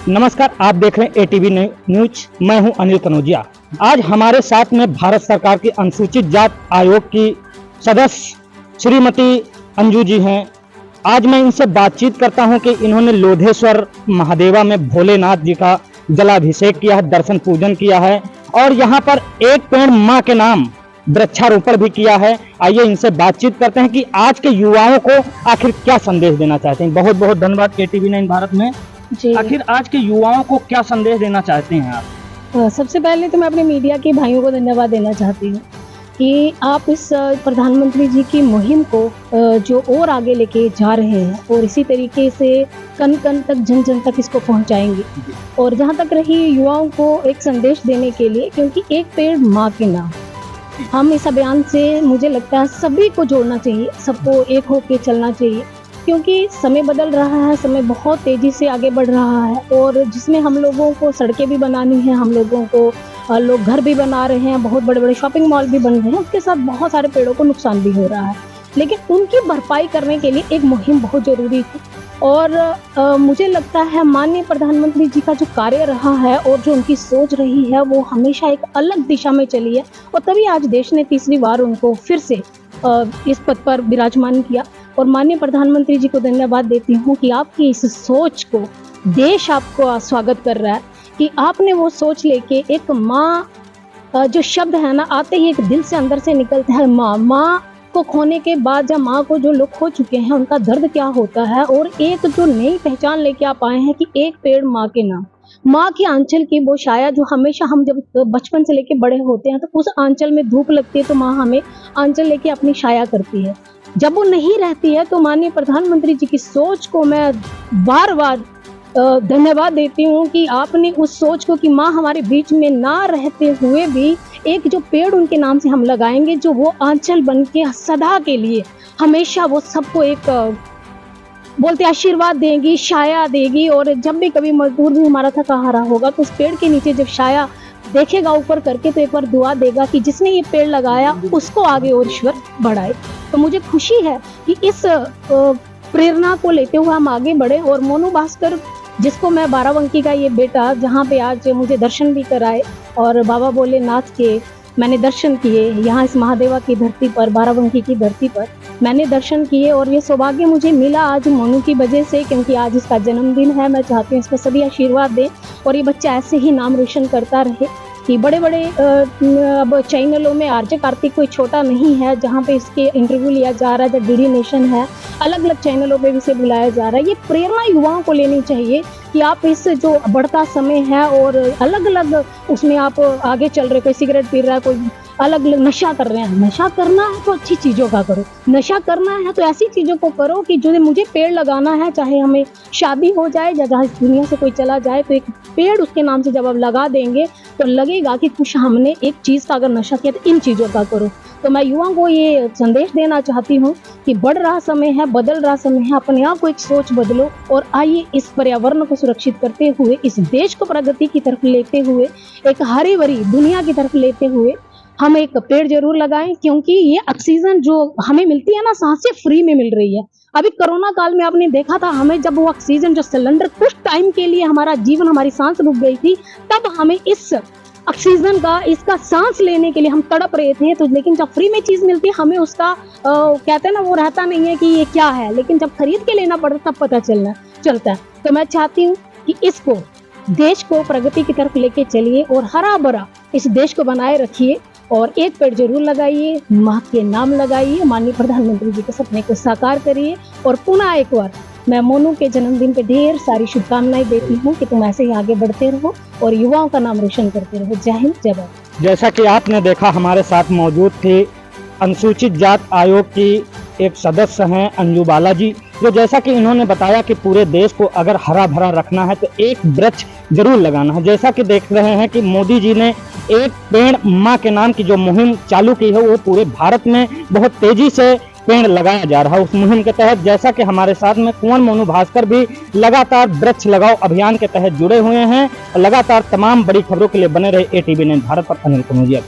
नमस्कार, आप देख रहे हैं एटीवी न्यूज। मैं हूं अनिल कनौजिया। आज हमारे साथ में भारत सरकार की अनुसूचित जात आयोग की सदस्य श्रीमती अंजू जी हैं। आज मैं इनसे बातचीत करता हूं कि इन्होंने लोधेश्वर महादेवा में भोलेनाथ जी का जलाभिषेक किया है, दर्शन पूजन किया है और यहां पर एक पेड़ मां के नाम वृक्षारोपण भी किया है। आइए इनसे बातचीत करते हैं कि आज के युवाओं को आखिर क्या संदेश देना चाहते हैं। बहुत बहुत धन्यवाद एटीवी 9 भारत में। आखिर आज के युवाओं को क्या संदेश देना चाहते हैं आप? सबसे पहले तो मैं अपने मीडिया के भाइयों को धन्यवाद देना चाहती हूँ कि आप इस प्रधानमंत्री जी की मुहिम को जो और आगे लेके जा रहे हैं और इसी तरीके से कन कन तक जन जन तक इसको पहुंचाएंगे। और जहां तक रही युवाओं को एक संदेश देने के लिए, क्योंकि एक पेड़ माँ के नाम, हम इस अभियान से मुझे लगता है सभी को जोड़ना चाहिए, सबको एक होकर चलना चाहिए, क्योंकि समय बदल रहा है, समय बहुत तेज़ी से आगे बढ़ रहा है और जिसमें हम लोगों को सड़कें भी बनानी है, हम लोगों को लोग घर भी बना रहे हैं, बहुत बड़े बड़े शॉपिंग मॉल भी बन रहे हैं, उसके साथ बहुत सारे पेड़ों को नुकसान भी हो रहा है। लेकिन उनकी भरपाई करने के लिए एक मुहिम बहुत ज़रूरी थी और मुझे लगता है माननीय प्रधानमंत्री जी का जो कार्य रहा है और जो उनकी सोच रही है वो हमेशा एक अलग दिशा में चली है और तभी आज देश ने तीसरी बार उनको फिर से इस पद पर विराजमान किया। और माननीय प्रधानमंत्री जी को धन्यवाद देती हूँ कि आपकी इस सोच को देश आपको स्वागत कर रहा है कि आपने वो सोच लेके एक माँ जो शब्द है ना, आते ही एक दिल से अंदर से निकलता है माँ को खोने के बाद जब माँ को जो लोग खो चुके हैं उनका दर्द क्या होता है, और एक जो नई पहचान लेके आप आए हैं कि एक पेड़ माँ के नाम, माँ की आंचल की वो छाया जो हमेशा हम जब बचपन से लेके बड़े होते हैं तो उस आंचल में धूप लगती है तो माँ हमें आंचल लेके अपनी छाया करती है। जब वो नहीं रहती है तो माननीय प्रधानमंत्री जी की सोच को मैं बार बार धन्यवाद देती हूँ कि आपने उस सोच को कि माँ हमारे बीच में ना रहते हुए भी एक जो पेड़ उनके नाम से हम लगाएंगे, जो वो आंचल बन के सदा के लिए हमेशा वो सबको एक बोलते आशीर्वाद देगी, छाया देगी। और जब भी कभी मजदूर भी हमारा थका हारा होगा तो उस पेड़ के नीचे जब छाया देखेगा ऊपर करके तो एक बार दुआ देगा कि जिसने ये पेड़ लगाया उसको आगे और ईश्वर बढ़ाए। तो मुझे खुशी है कि इस प्रेरणा को लेते हुए हम आगे बढ़े। और मोनू भास्कर जिसको मैं बाराबंकी का ये बेटा, जहाँ पे आज मुझे दर्शन भी कराए और बाबा भोलेनाथ के मैंने दर्शन किए, यहाँ इस महादेवा की धरती पर, बाराबंकी की धरती पर मैंने दर्शन किए और ये सौभाग्य मुझे मिला आज मोनू की वजह से, क्योंकि आज इसका जन्मदिन है। मैं चाहती हूँ इसको सभी आशीर्वाद दें और ये बच्चा ऐसे ही नाम रोशन करता रहे कि बड़े बड़े अब चैनलों में आरजे कार्तिक कोई छोटा नहीं है जहाँ पे इसके इंटरव्यू लिया जा रहा है, जब डीडी नेशन है, अलग अलग चैनलों पे भी इसे बुलाया जा रहा है। ये प्रेरणा युवाओं को लेनी चाहिए कि आप इस जो बढ़ता समय है और अलग अलग उसमें आप आगे चल रहे, कोई सिगरेट पी रहा है, कोई अलग अलग नशा कर रहे हैं। नशा करना है तो अच्छी चीज़ों का करो, नशा करना है तो ऐसी चीज़ों को करो कि जो मुझे पेड़ लगाना है, चाहे हमें शादी हो जाए या जहाँ इस दुनिया से कोई चला जाए तो एक पेड़ उसके नाम से जब आप लगा देंगे तो लगेगा कि कुछ हमने एक चीज़ का अगर नशा किया तो इन चीज़ों का करो। तो मैं युवाओं को ये संदेश देना चाहती हूँ कि बढ़ रहा समय है, बदल रहा समय है, अपने आप को एक सोच बदलो और आइए इस पर्यावरण को सुरक्षित करते हुए, इस देश को प्रगति की तरफ लेते हुए, एक हरी भरी दुनिया की तरफ लेते हुए हम एक पेड़ जरूर लगाएं, क्योंकि ये ऑक्सीजन जो हमें मिलती है ना, सांसें फ्री में मिल रही है। अभी कोरोना काल में आपने देखा था, हमें जब वो ऑक्सीजन जो सिलेंडर कुछ टाइम के लिए हमारा जीवन, हमारी सांस रुक गई थी, तब हमें इस ऑक्सीजन का, इसका सांस लेने के लिए हम तड़प रहे थे। तो लेकिन जब फ्री में चीज मिलती है हमें उसका कहते हैं ना, वो रहता नहीं है कि ये क्या है, लेकिन जब खरीद के लेना पड़ता तब पता चलता है। तो मैं चाहती हूँ कि इसको, देश को प्रगति की तरफ लेके चलिए और हरा भरा इस देश को बनाए रखिए और एक पेड़ जरूर लगाइए, माँ के नाम लगाइए, माननीय प्रधानमंत्री जी के सपने को साकार करिए। और पुनः एक बार मैं मोनू के जन्मदिन पे ढेर सारी शुभकामनाएं देती हूँ कि तुम ऐसे ही आगे बढ़ते रहो और युवाओं का नाम रोशन करते रहो। जय हिंद, जय भारत। जैसा कि आपने देखा, हमारे साथ मौजूद थे अनुसूचित जात आयोग की एक सदस्य हैं अंजू बाला जी, जो जैसा कि इन्होंने बताया कि पूरे देश को अगर हरा भरा रखना है तो एक वृक्ष जरूर लगाना है। जैसा कि देख रहे हैं कि मोदी जी ने एक पेड़ माँ के नाम की जो मुहिम चालू की है वो पूरे भारत में बहुत तेजी से पेड़ लगाया जा रहा है। उस मुहिम के तहत जैसा कि हमारे साथ में कुंवर मोनू भास्कर भी लगातार वृक्ष लगाओ अभियान के तहत जुड़े हुए हैं। लगातार तमाम बड़ी खबरों के लिए बने रहे एटीवी 9 भारत पर। अनिल कनौजिया।